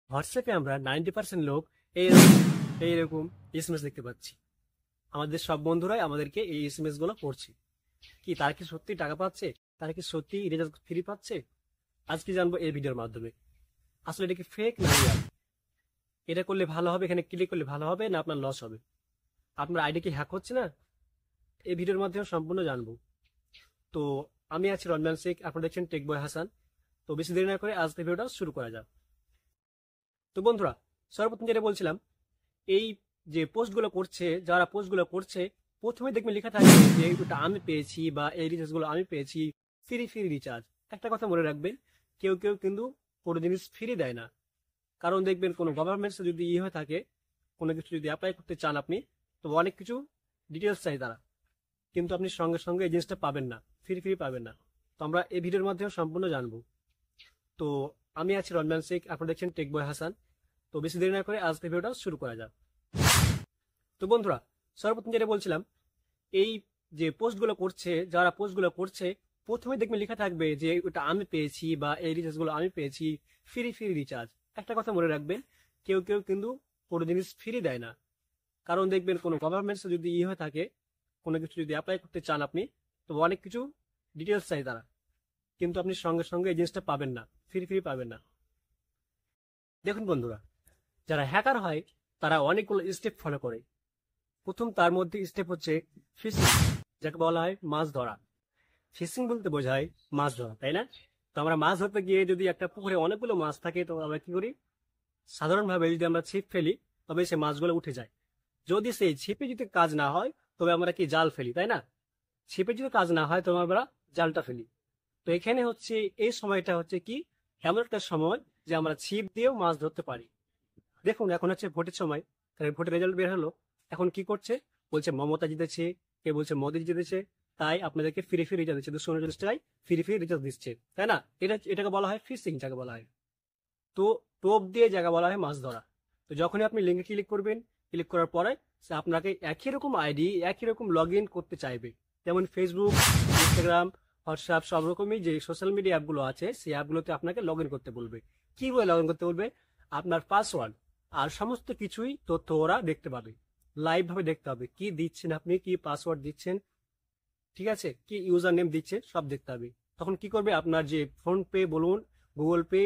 হোয়াটসঅ্যাপে আমরা 90% লোক এইরকম এসএমএস দেখতে পাচ্ছি। আমাদের সব বন্ধুরাই আমাদেরকে এই এসএমএস গুলো করছে। কি তারা কি সত্যি টাকা পাচ্ছে? তারা কি সত্যি রিচার্জ ফ্রি পাচ্ছে? আজকে জানবো এই ভিডিওর মাধ্যমে। আসলে এটা কি ফেক না রিয়াল? এটা করলে ভালো হবে, এখানে ক্লিক করলে ভালো হবে না আপনার লস হবে? আপনার আইডি কি হ্যাক হচ্ছে না? এই ভিডিওর মাধ্যমে সম্পূর্ণ জানবো। তো আমি আছি রনমান শেখ, আপনারা দেখছেন টেক বয় হাসান। তো বেশি দেরি না করে আজকে ভিডিওটা শুরু করা যাক। তো বন্ধুরা, সর্বপ্রথম যেটা বলছিলাম, এই যে পোস্টগুলো করছে, যারা পোস্টগুলো করছে, প্রথমে দেখবেন লেখা থাকে যে এটা আমি পেয়েছি বা এই রিচার্জগুলো আমি পেয়েছি, ফ্রি ফ্রি রিচার্জ। একটা কথা মনে রাখবেন, কেউ কেউ কিন্তু কোনো জিনিস ফ্রি দেয় না। কারণ দেখবেন কোনো গভর্নমেন্টস যদি হয়ে থাকে, কোনো কিছু যদি অ্যাপ্লাই করতে চান আপনি, তো অনেক কিছু ডিটেলস চাই তারা, কিন্তু আপনি সঙ্গে সঙ্গে এই জিনিসটা পাবেন না, ফ্রি ফ্রি পাবেন না। তো আমরা এই ভিডিওর মাধ্যমে সম্পূর্ণ জানবো। তো আমি আছি রনমান শেখ, আপনারা দেখছেন টেক বয় হাসান। তো বেশি দেরি না করে আজকে ভিডিওটা শুরু করা যাক। তো বন্ধুরা, সর্বপ্রথম যেটা বলছিলাম, এই যে পোস্টগুলো করছে, যারা পোস্টগুলো করছে, প্রথমে দেখবেন লেখা থাকবে যে ওটা আমি পেয়েছি বা এই রিচার্জগুলো আমি পেয়েছি, ফ্রি ফ্রি রিচার্জ। একটা কথা মনে রাখবেন, কেউ কেউ কিন্তু কোনো জিনিস ফ্রি দেয় না। কারণ দেখবেন কোনো গভর্নমেন্টস যদি হয়ে থাকে, কোনো কিছু যদি অ্যাপ্লাই করতে চান আপনি, তো অনেক কিছু ডিটেলস চাই তারা, কিন্তু আপনি সঙ্গে সঙ্গে এই জিনিসটা পাবেন না, ফ্রি ফ্রি পাবেন না। দেখুন বন্ধুরা, যারা হ্যাকার হয় তারা অনেকগুলো স্টেপ ফলো করে। প্রথম তার মধ্যে স্টেপ হচ্ছে ফিশিং, যাকে বলা হয় মাছ ধরা। ফিশিং বলতে বোঝায় মাছ ধরা, তাই না? তো আমরা মাছ ধরতে গিয়ে যদি একটা পুকুরে অনেকগুলো মাছ থাকে, তো আমরা কি করি? সাধারণভাবে যদি আমরা ছিপ ফেলি, তবে সে মাছগুলো উঠে যায়। যদি সেই ছিপে যদি কাজ না হয়, তবে আমরা কি জাল ফেলি, তাই না? ছিপে যদি কাজ না হয়, তবে আমরা জালটা ফেলি। তো এখানে হচ্ছে এই সময়টা হচ্ছে কি, এমন একটা সময় যে আমরা ছিপ দিয়েও মাছ ধরতে পারি। দেখুন, এখন হচ্ছে ভোটের সময়, তাহলে ভোটের রেজাল্ট বের হলো। এখন কি করছে? বলছে মমতা জিতেছে, কে বলছে মোদি জিতেছে, তাই আপনাদেরকে ফ্রি ফ্রি রিচার্জ দিচ্ছে, 249 টাকায় ফ্রি ফ্রি রিচার্জ দিচ্ছে, তাই না? এটাকে বলা হয় ফিশিং, যাকে বলা হয়। তো টোপ দিয়ে জায়গা বলা হয় মাছ ধরা। তো যখনই আপনি লিঙ্কে ক্লিক করবেন, ক্লিক করার পরে সে আপনাকে একই রকম আইডি, একই রকম লগ ইন করতে চাইবে। যেমন ফেসবুক, ইনস্টাগ্রাম, হোয়াটসঅ্যাপ, সব রকমই যে সোশ্যাল মিডিয়া অ্যাপগুলো আছে, সেই অ্যাপগুলোতে আপনাকে লগ ইন করতে বলবে। কিভাবে লগ ইন করতে বলবে? আপনার পাসওয়ার্ড আর সমস্ত কিছুই তথ্য ওরা দেখতে পাবে, লাইভ ভাবে দেখতে হবে কি দিচ্ছেন আপনি, কি পাসওয়ার্ড দিচ্ছেন, ঠিক আছে, কি ইউজার নেম দিচ্ছে, সব দেখতে হবে। তখন কি করবে? আপনার যে ফোন পে বলুন, গুগল পে,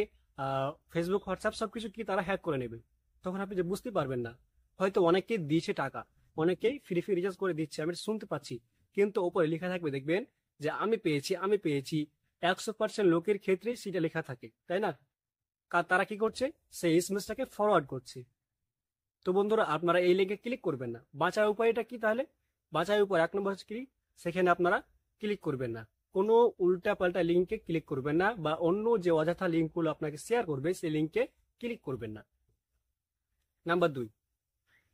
ফেসবুক, হোয়াটসঅ্যাপ, সবকিছু কি তারা হ্যাক করে নেবে। তখন আপনি যে বুঝতে পারবেন না, হয়তো অনেকেই দিয়েছে টাকা, অনেকেই ফ্রি ফ্রি রিচার্জ করে দিচ্ছে, আমি শুনতে পাচ্ছি, কিন্তু ওপরে লেখা থাকবে দেখবেন যে আমি পেয়েছি, আমি পেয়েছি। 100% লোকের ক্ষেত্রে সেটা লেখা থাকে, তাই না? তারা কি করছে? সেই এসএমএসটাকে ফরওয়ার্ড করছে। তো বন্ধুরা, আপনারা এই লিঙ্কে ক্লিক করবেন না। বাঁচার উপায়টা কি তাহলে? বাঁচার উপায় 1 নম্বর হচ্ছে কি, সেখানে আপনারা ক্লিক করবেন না। কোনো উল্টা পাল্টা লিঙ্কে ক্লিক করবেন না, বা অন্য যে অযথা লিঙ্কগুলো আপনাকে শেয়ার করবে সেই লিঙ্কে ক্লিক করবেন না। নাম্বার 2,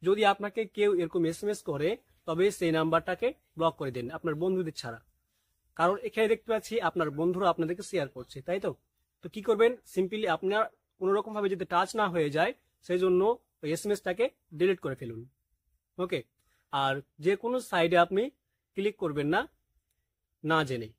যদি আপনাকে কেউ এরকম এসএমএস করে, তবে সেই নাম্বারটাকে ব্লক করে দিন আপনার বন্ধুদের ছাড়া। কারণ এখানে দেখতে পাচ্ছি আপনার বন্ধুরা আপনাদেরকে শেয়ার করছে, তাই তো? তো কি করবেন? সিম্পলি আপনার কোনো রকম ভাবে যদি টাচ না হয়ে যায়, সেই জন্য ওই এসএমএসটাকে ডিলিট করে ফেলুন। ওকে। আর যে কোনো সাইডে আপনি ক্লিক করবেন না, না জেনে।